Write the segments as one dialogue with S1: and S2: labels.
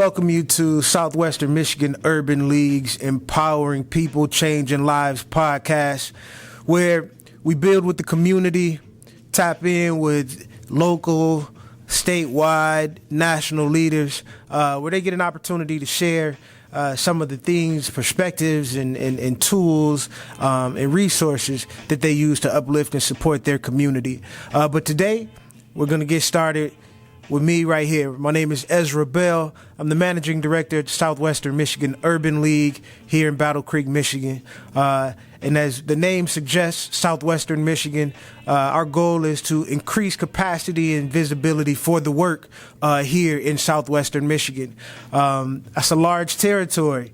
S1: welcome you to Southwestern Michigan Urban League's Empowering People, Changing Lives podcast, where we build with the community, tap in with local, statewide, national leaders, where they get an opportunity to share some of the things, perspectives, and tools and resources that they use to uplift and support their community. But today, we're going to get started with me right here. My name is Ezra Bell. I'm the managing director at Southwestern Michigan Urban League here in Battle Creek, Michigan. And as the name suggests, Southwestern Michigan, our goal is to increase capacity and visibility for the work here in Southwestern Michigan. That's a large territory.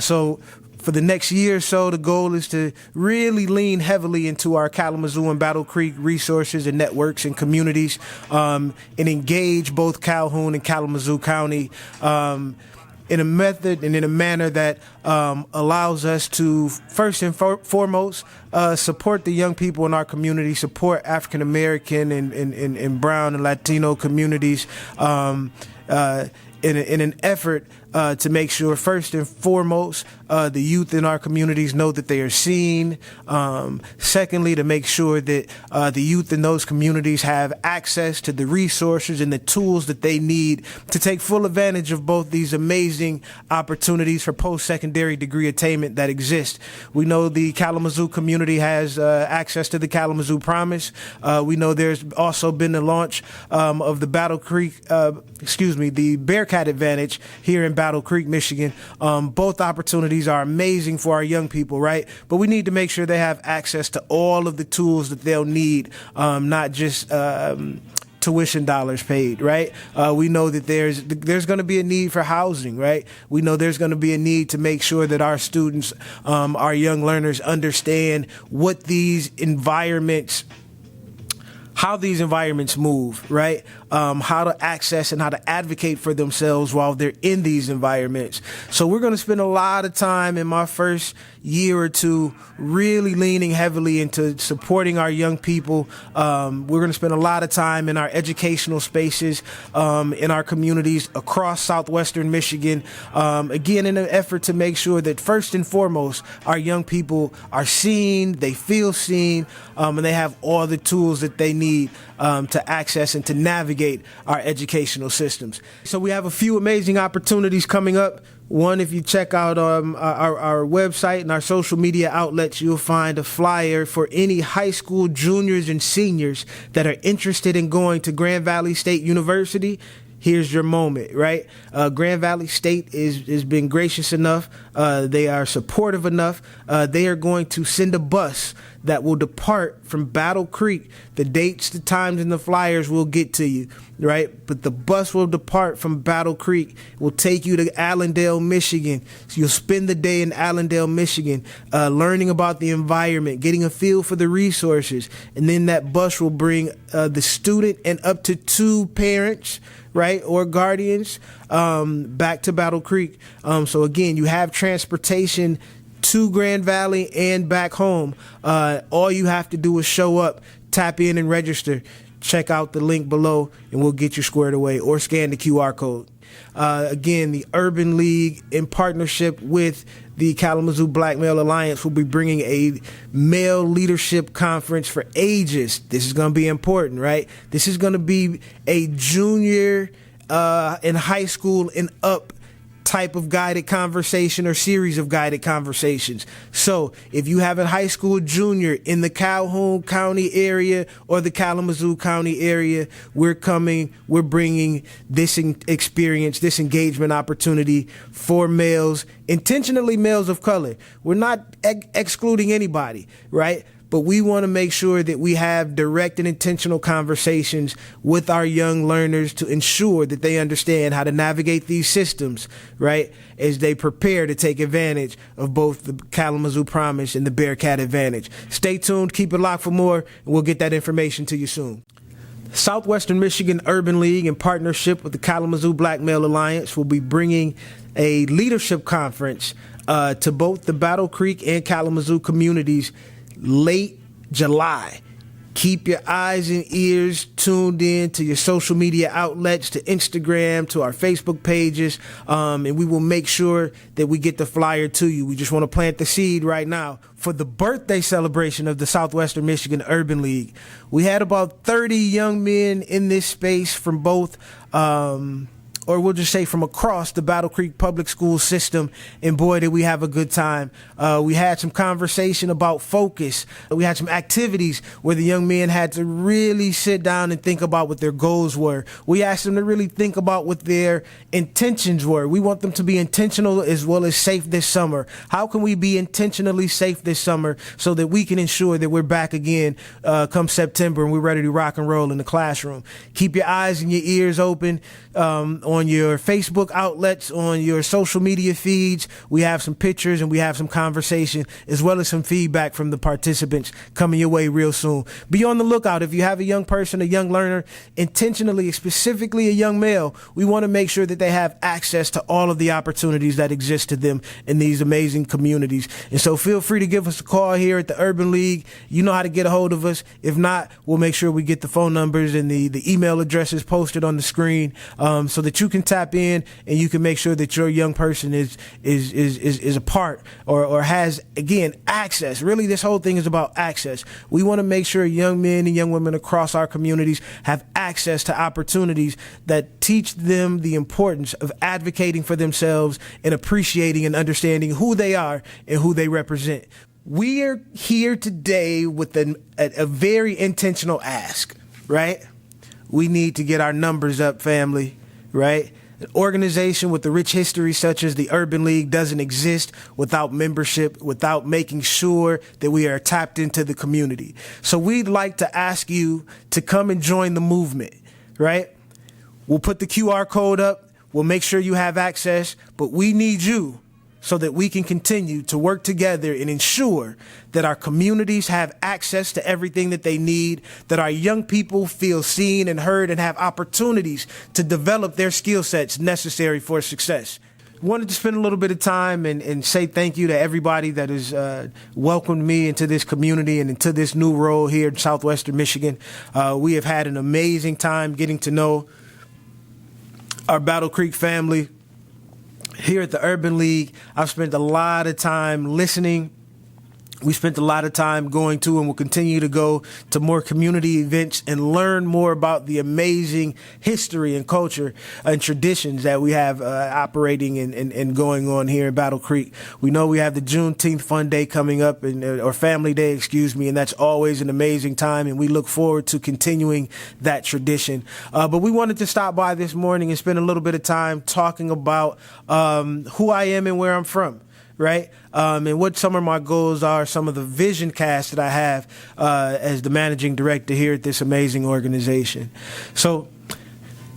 S1: So for the next year or so, the goal is to really lean heavily into our Kalamazoo and Battle Creek resources and networks and communities, and engage both Calhoun and Kalamazoo County in a method and in a manner that allows us to, first and foremost, support the young people in our community, support African American and Brown and Latino communities, in an effort to make sure, first and foremost, the youth in our communities know that they are seen. Secondly, to make sure that the youth in those communities have access to the resources and the tools that they need to take full advantage of both these amazing opportunities for post-secondary degree attainment that exist. We know the Kalamazoo community has access to the Kalamazoo Promise. We know there's also been the launch of the the Bearcat Advantage here in Battle Creek, Michigan. Both opportunities are amazing for our young people, right? But we need to make sure they have access to all of the tools that they'll need, not just tuition dollars paid, right? We know that there's going to be a need for housing, right? We know there's going to be a need to make sure that our students, our young learners, understand what how these environments move, right? How to access and how to advocate for themselves while they're in these environments. So we're going to spend a lot of time in my first year or two really leaning heavily into supporting our young people. We're going to spend a lot of time in our educational spaces, in our communities across Southwestern Michigan, again, in an effort to make sure that first and foremost, our young people are seen, they feel seen, and they have all the tools that they need to access and to navigate our educational systems. So we have a few amazing opportunities coming up. One, if you check out our website and our social media outlets, you'll find a flyer for any high school juniors and seniors that are interested in going to Grand Valley State University. Here's your moment, right? Grand Valley State is been gracious enough. They are supportive enough. They are going to send a bus that will depart from Battle Creek. The dates, the times, and the flyers will get to you, right? But the bus will depart from Battle Creek, will take you to Allendale, Michigan. So you'll spend the day in Allendale, Michigan, learning about the environment, getting a feel for the resources. And then that bus will bring the student and up to 2 parents, right, or guardians, back to Battle Creek. So again, you have transportation to Grand Valley and back home. All you have to do is show up, tap in and register. Check out the link below and we'll get you squared away, or scan the QR code. Again, the Urban League, in partnership with the Kalamazoo Black Male Alliance, will be bringing a male leadership conference for ages. This is going to be important, right? This is going to be a junior in high school and up type of guided conversation or series of guided conversations. So if you have a high school junior in the Calhoun County area or the Kalamazoo County area, we're bringing this experience, this engagement opportunity for males, intentionally males of color. We're not excluding anybody, right? But we want to make sure that we have direct and intentional conversations with our young learners to ensure that they understand how to navigate these systems, right, as they prepare to take advantage of both the Kalamazoo Promise and the Bearcat Advantage. Stay tuned, keep it locked for more, and we'll get that information to you soon. Southwestern Michigan Urban League, in partnership with the Kalamazoo Black Male Alliance, will be bringing a leadership conference to both the Battle Creek and Kalamazoo communities late July. Keep your eyes and ears tuned in to your social media outlets, to Instagram, to our Facebook pages, and we will make sure that we get the flyer to you. We just want to plant the seed right now. For the birthday celebration of the Southwestern Michigan Urban League, we had about 30 young men in this space from both or we'll just say from across the Battle Creek Public School system, and boy, did we have a good time. We had some conversation about focus. We had some activities where the young men had to really sit down and think about what their goals were. We asked them to really think about what their intentions were. We want them to be intentional as well as safe this summer. How can we be intentionally safe this summer so that we can ensure that we're back again come September and we're ready to rock and roll in the classroom? Keep your eyes and your ears open on your Facebook outlets, on your social media feeds. We have some pictures and we have some conversation as well as some feedback from the participants coming your way real soon. Be on the lookout. If you have a young person, a young learner, intentionally, specifically a young male, we want to make sure that they have access to all of the opportunities that exist to them in these amazing communities. And so feel free to give us a call here at the Urban League. You know how to get a hold of us. If not, we'll make sure we get the phone numbers and the email addresses posted on the screen so that you can tap in and you can make sure that your young person is a part or has, again, access. Really, this whole thing is about access. We want to make sure young men and young women across our communities have access to opportunities that teach them the importance of advocating for themselves and appreciating and understanding who they are and who they represent. We are here today with a very intentional ask, right? We need to get our numbers up, family, right? An organization with a rich history such as the Urban League doesn't exist without membership, without making sure that we are tapped into the community. So we'd like to ask you to come and join the movement, right? We'll put the QR code up. We'll make sure you have access, but we need you so that we can continue to work together and ensure that our communities have access to everything that they need, that our young people feel seen and heard and have opportunities to develop their skill sets necessary for success. Wanted to spend a little bit of time and say thank you to everybody that has welcomed me into this community and into this new role here in Southwestern Michigan. We have had an amazing time getting to know our Battle Creek family. Here at the Urban League, I've spent a lot of time listening. We spent a lot of time going to and will continue to go to more community events and learn more about the amazing history and culture and traditions that we have operating and going on here in Battle Creek. We know we have the Juneteenth Fun Day coming up, or Family Day, and that's always an amazing time, and we look forward to continuing that tradition. But we wanted to stop by this morning and spend a little bit of time talking about who I am and where I'm from. Right? And what some of my goals are, some of the vision cast that I have as the managing director here at this amazing organization. So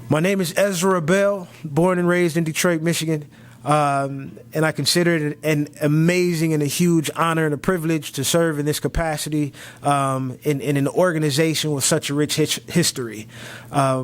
S1: my name is Ezra Bell, born and raised in Detroit, Michigan. And I consider it an amazing and a huge honor and a privilege to serve in this capacity in an organization with such a rich history.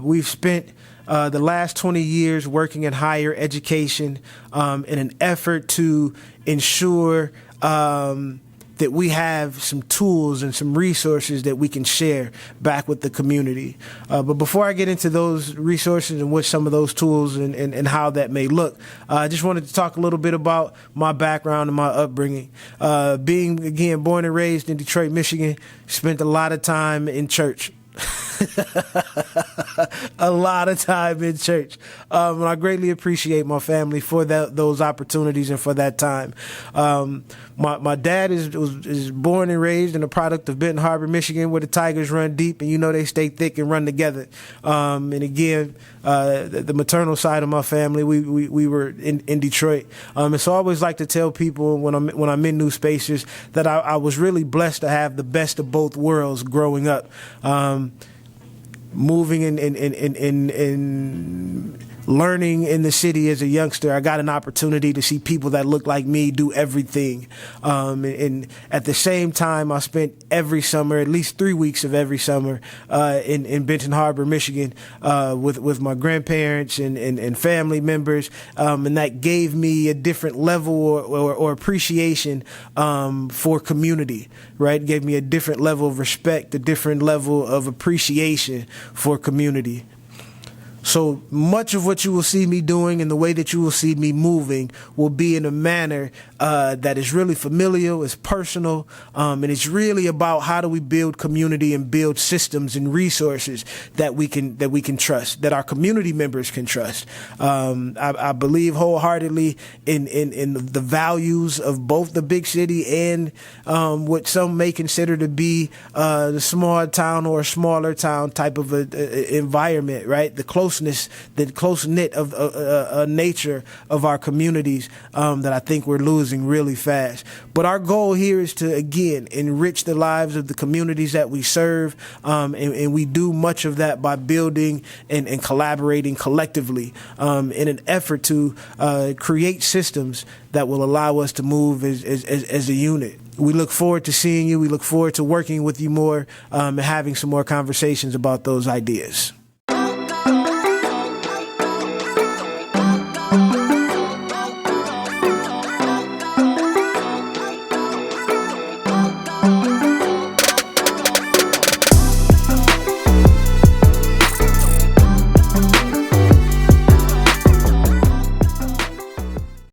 S1: We've spent the last 20 years working in higher education in an effort to ensure that we have some tools and some resources that we can share back with the community. But before I get into those resources and what some of those tools and how that may look, I just wanted to talk a little bit about my background and my upbringing. Being, again, born and raised in Detroit, Michigan, spent a lot of time in church. A lot of time in church. And I greatly appreciate my family for those opportunities and for that time. My dad is born and raised in a product of Benton Harbor, Michigan, where the Tigers run deep and you know they stay thick and run together. And again, the maternal side of my family, we were in Detroit. And so I always like to tell people when I'm in new spaces that I was really blessed to have the best of both worlds growing up. Moving in learning in the city as a youngster, I got an opportunity to see people that look like me do everything. And at the same time, I spent every summer, at least 3 weeks of every summer, in Benton Harbor, Michigan, with my grandparents and family members. And that gave me a different level or appreciation for community, right? It gave me a different level of respect, a different level of appreciation for community. So much of what you will see me doing and the way that you will see me moving will be in a manner that is really familial, is personal, and it's really about how do we build community and build systems and resources that we can trust, that our community members can trust. I believe wholeheartedly in the values of both the big city and what some may consider to be the small town or smaller town type of a environment, right? The close-knit of nature of our communities that I think we're losing really fast. But our goal here is to, again, enrich the lives of the communities that we serve, and we do much of that by building and collaborating collectively in an effort to create systems that will allow us to move as a unit. We look forward to seeing you. We look forward to working with you more and having some more conversations about those ideas.